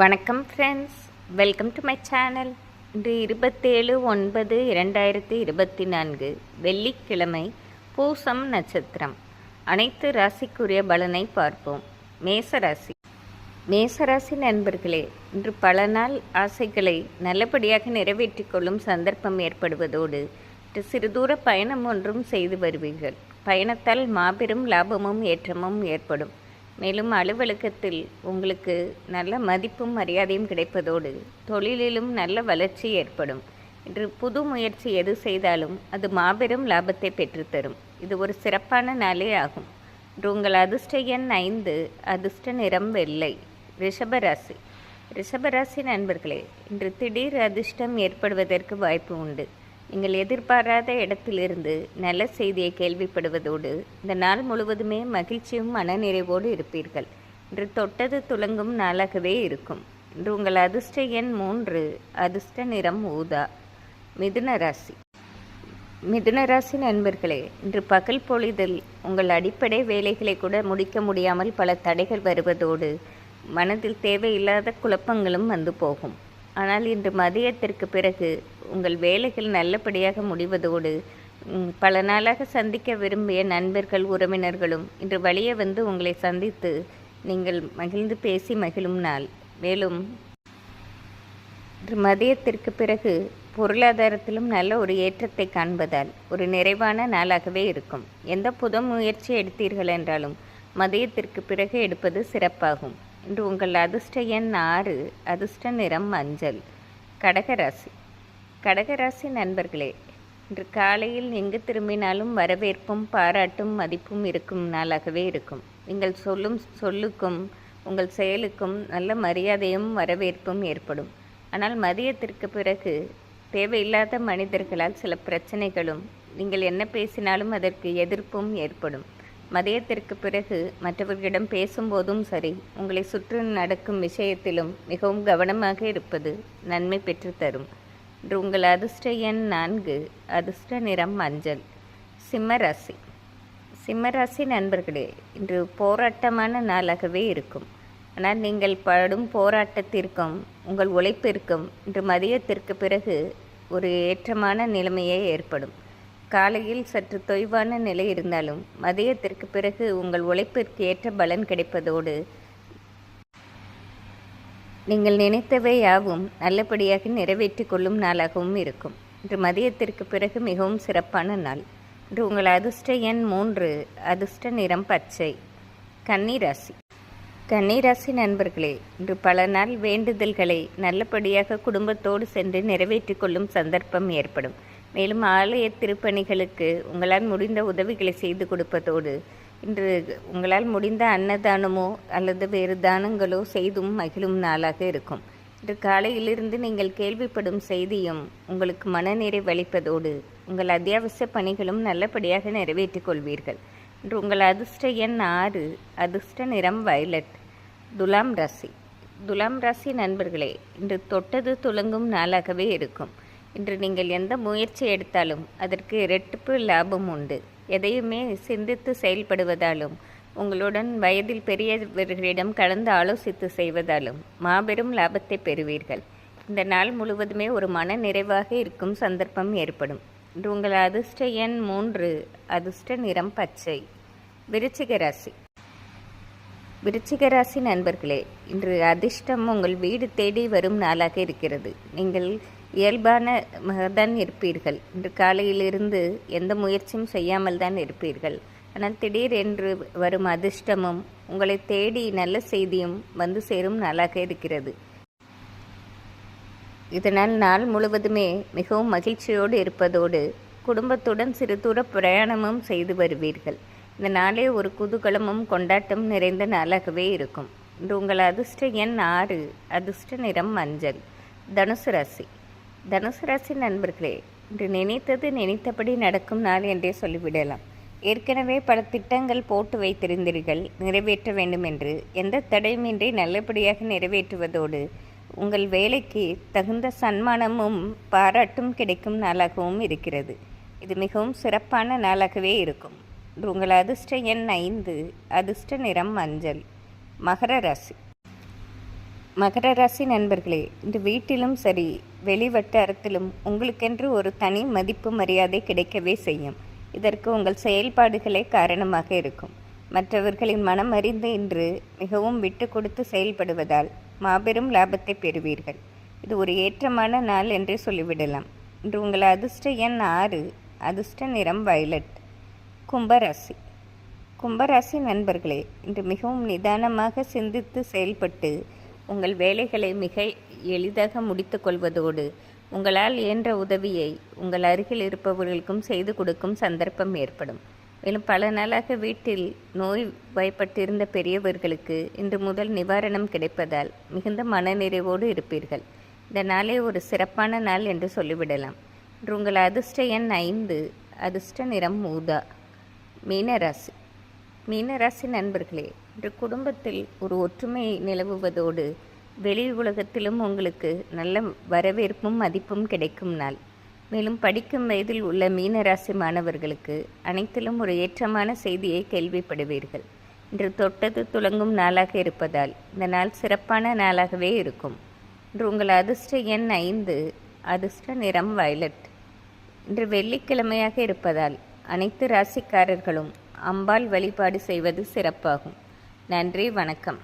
வணக்கம் friends, welcome to my channel. இன்று 27/9/2024 வெள்ளிக்கிழமை, பூசம் நட்சத்திரம். அனைத்து ராசிக்குரிய பலனை பார்ப்போம். மேசராசி நண்பர்களே, இன்று பல நாள் ஆசைகளை நல்லபடியாக நிறைவேற்றிக் கொள்ளும் சந்தர்ப்பம் ஏற்படுவதோடு சிறு தூர பயணம் ஒன்றும் செய்து வருவீர்கள். பயணத்தால் மாபெரும் லாபமும் ஏற்றமும் ஏற்படும். மேலும் அலுவலகத்தில் உங்களுக்கு நல்ல மதிப்பும் மரியாதையும் கிடைப்பதோடு தொழிலிலும் நல்ல வளர்ச்சி ஏற்படும். இன்று புது முயற்சி எது செய்தாலும் அது மாபெரும் லாபத்தை பெற்றுத்தரும். இது ஒரு சிறப்பான நாளே ஆகும். இன்று உங்கள் அதிர்ஷ்ட எண் 5, அதிர்ஷ்ட நிறம் வெள்ளை. ரிஷபராசி நண்பர்களே, இன்று திடீர் அதிர்ஷ்டம் ஏற்படுவதற்கு வாய்ப்பு உண்டு. நீங்கள் எதிர்பாராத இடத்திலிருந்து நல்ல செய்தியை கேள்விப்படுவதோடு இந்த நாள் முழுவதுமே மகிழ்ச்சியும் மனநிறைவோடு இருப்பீர்கள். இன்று தொட்டது துலங்கும் நாளாகவே இருக்கும். இன்று உங்கள் அதிர்ஷ்ட எண் 3, அதிர்ஷ்ட நிறம் ஊதா. மிதுன ராசி நண்பர்களே, இன்று பகல் பொழுதில் உங்கள் அடிப்படை வேலைகளை கூட முடிக்க முடியாமல் பல தடைகள் வருவதோடு மனதில் தேவையில்லாத குழப்பங்களும் வந்து போகும். ஆனால் இன்று மதியத்திற்கு பிறகு உங்கள் வேலைகள் நல்லபடியாக முடிவதோடு பல நாளாக சந்திக்க விரும்பிய நண்பர்கள் உறவினர்களும் இன்று வழியே வந்து உங்களை சந்தித்து நீங்கள் மகிழ்ந்து பேசி மகிழும் நாள். மேலும் இன்று மதியத்திற்கு பிறகு பொருளாதாரத்திலும் நல்ல ஒரு ஏற்றத்தை காண்பதால் ஒரு நிறைவான நாளாகவே இருக்கும். எந்த புது முயற்சி எடுத்தீர்கள் என்றாலும் மதியத்திற்கு பிறகு எடுப்பது சிறப்பாகும். இன்று உங்கள் அதிர்ஷ்ட எண் 6, அதிர்ஷ்ட நிறம் மஞ்சள். கடகராசி நண்பர்களே, இன்று காலையில் எங்கு திரும்பினாலும் வரவேற்பும் பாராட்டும் மதிப்பும் இருக்கும் நாளாகவே இருக்கும். நீங்கள் சொல்லும் சொல்லுக்கும் உங்கள் செயலுக்கும் நல்ல மரியாதையும் வரவேற்பும் ஏற்படும். ஆனால் மதியத்திற்கு பிறகு தேவையில்லாத மனிதர்களால் சில பிரச்சனைகளும், நீங்கள் என்ன பேசினாலும் அதற்கு எதிர்ப்பும் ஏற்படும். மதியத்திற்கு பிறகு மற்றவர்களிடம் பேசும்போதும் சரி, உங்களை சுற்றி நடக்கும் விஷயத்திலும் மிகவும் கவனமாக இருப்பது நன்மை பெற்றுத்தரும். இன்று உங்கள் அதிர்ஷ்ட எண் 4, அதிர்ஷ்ட நிறம் மஞ்சள். சிம்மராசி நண்பர்களே, இன்று போராட்டமான நாளாகவே இருக்கும். ஆனால் நீங்கள் படும் போராட்டத்திற்கும் உங்கள் உழைப்பிற்கும் இன்று மதியத்திற்கு பிறகு ஒரு ஏற்றமான நிலைமையே ஏற்படும். காலையில் சற்று தொய்வான நிலை இருந்தாலும் மதியத்திற்கு பிறகு உங்கள் உழைப்பிற்கு ஏற்ற பலன் கிடைப்பதோடு நீங்கள் நினைத்தவை யாவும் நல்லபடியாக நிறைவேற்றிக் கொள்ளும் நாளாகவும் இருக்கும். இன்று மதியத்திற்கு பிறகு மிகவும் சிறப்பான நாள். இன்று உங்கள் அதிர்ஷ்ட எண் 3, அதிர்ஷ்ட நிறம் பச்சை. கன்னிராசி நண்பர்களே, இன்று பல நாள் வேண்டுதல்களை நல்லபடியாக குடும்பத்தோடு சென்று நிறைவேற்றிக் கொள்ளும் சந்தர்ப்பம் ஏற்படும். மேலும் ஆலய திருப்பணிகளுக்கு உங்களால் முடிந்த உதவிகளை செய்து கொடுப்பதோடு இன்று உங்களால் முடிந்த அன்னதானமோ அல்லது வேறு தானங்களோ செய்தும் மகிழும் நாளாக இருக்கும். இன்று காலையிலிருந்து நீங்கள் கேள்விப்படும் செய்தியும் உங்களுக்கு மனநிறைவு அளிப்பதோடு உங்கள் அத்தியாவசிய பணிகளும் நல்லபடியாக நிறைவேற்றிக் கொள்வீர்கள். இன்று உங்கள் அதிர்ஷ்ட எண் 6, அதிர்ஷ்ட நிறம் வயலட். துலாம் ராசி நண்பர்களே, இன்று தொட்டது துலங்கும் நாளாகவே இருக்கும். இன்று நீங்கள் எந்த முயற்சி எடுத்தாலும் அதற்கு இரட்டிப்பு லாபம் உண்டு. எதையுமே சிந்தித்து செயல்படுவதாலும் உங்களுடன் வயதில் பெரியவர்களிடம் கலந்து ஆலோசித்து செய்வதாலும் மாபெரும் லாபத்தை பெறுவீர்கள். இந்த நாள் முழுவதுமே ஒரு மன நிறைவாக இருக்கும் சந்தர்ப்பம் ஏற்படும். இன்று உங்கள் அதிர்ஷ்ட எண் 3, அதிர்ஷ்ட நிறம் பச்சை. விருச்சிக ராசி நண்பர்களே, இன்று அதிர்ஷ்டம் உங்கள் வீடு தேடி வரும் நாளாக இருக்கிறது. நீங்கள் இயல்பான தான் இருப்பீர்கள். இன்று காலையிலிருந்து எந்த முயற்சியும் செய்யாமல் தான் இருப்பீர்கள். ஆனால் திடீர் என்று வரும் அதிர்ஷ்டமும் உங்களை தேடி நல்ல செய்தியும் வந்து சேரும் நாளாக இருக்கிறது. இதனால் நாள் முழுவதுமே மிகவும் மகிழ்ச்சியோடு இருப்பதோடு குடும்பத்துடன் சிறு தூர பிரயாணமும் செய்து வருவீர்கள். இந்த நாளே ஒரு குதூகலமும் கொண்டாட்டம் நிறைந்த நாளாகவே இருக்கும். இன்று உங்கள் அதிர்ஷ்ட எண் 6, அதிர்ஷ்ட நிறம் மஞ்சள். தனுசு ராசி நண்பர்களே, இன்று நினைத்தது நினைத்தபடி நடக்கும் நாள் என்றே சொல்லிவிடலாம். ஏற்கனவே பல திட்டங்கள் போட்டு வைத்திருந்தீர்கள் நிறைவேற்ற வேண்டும் என்று. எந்த தடையுமின்றி நல்லபடியாக நிறைவேற்றுவதோடு உங்கள் வேலைக்கு தகுந்த சன்மானமும் பாராட்டும் கிடைக்கும் நாளாகவும் இருக்கிறது. இது மிகவும் சிறப்பான நாளாகவே இருக்கும். உங்கள் அதிர்ஷ்ட எண் 5, அதிர்ஷ்ட நிறம் மஞ்சள். மகர ராசி நண்பர்களே, இந்த வீட்டிலும் சரி வெளி வட்டாரத்திலும் உங்களுக்கென்று ஒரு தனி மதிப்பு மரியாதை கிடைக்கவே செய்யும். இதற்கு உங்கள் செயல்பாடுகளே காரணமாக இருக்கும். மற்றவர்களின் மனம் அறிந்து இன்று மிகவும் விட்டு கொடுத்து செயல்படுவதால் மாபெரும் லாபத்தை பெறுவீர்கள். இது ஒரு ஏற்றமான நாள் என்றே சொல்லிவிடலாம். இன்று உங்கள் அதிர்ஷ்ட எண் 6, அதிர்ஷ்ட நிறம் வயலட். கும்பராசி. கும்பராசி நண்பர்களே, இன்று மிகவும் நிதானமாக சிந்தித்து செயல்பட்டு உங்கள் வேலைகளை மிக எளிதாக முடித்து கொள்வதோடு உங்களால் இயன்ற உதவியை உங்கள் அருகில் இருப்பவர்களுக்கும் செய்து கொடுக்கும் சந்தர்ப்பம் ஏற்படும். மேலும் பல நாளாக வீட்டில் நோய் வாய்ப்பட்டிருந்த பெரியவர்களுக்கு இன்று முதல் நிவாரணம் கிடைப்பதால் மிகுந்த மனநிறைவோடு இருப்பீர்கள். இந்த நாளே ஒரு சிறப்பான நாள் என்று சொல்லிவிடலாம். இன்று உங்கள் அதிர்ஷ்ட எண் 5, அதிர்ஷ்ட நிறம் ஊதா. மீனராசி. மீனராசி நண்பர்களே, இன்று குடும்பத்தில் ஒரு ஒற்றுமை நிலவுவதோடு வெளி உலகத்திலும் உங்களுக்கு நல்ல வரவேற்பும் மதிப்பும் கிடைக்கும் நாள். மேலும் படிக்கும் வயதில் உள்ள மீனராசி மாணவர்களுக்கு அனைத்திலும் ஒரு ஏற்றமான செய்தியை கேள்விப்படுவீர்கள். இன்று தொட்டது துலங்கும் நாளாக இருப்பதால் இந்த நாள் சிறப்பான நாளாகவே இருக்கும். இன்று உங்கள் அதிர்ஷ்ட எண் 5, அதிர்ஷ்ட நிறம் வயலட். இன்று வெள்ளிக்கிழமையாக இருப்பதால் அனைத்து ராசிக்காரர்களும் அம்பாள் வழிபாடு செய்வது சிறப்பாகும். நன்றி, வணக்கம்.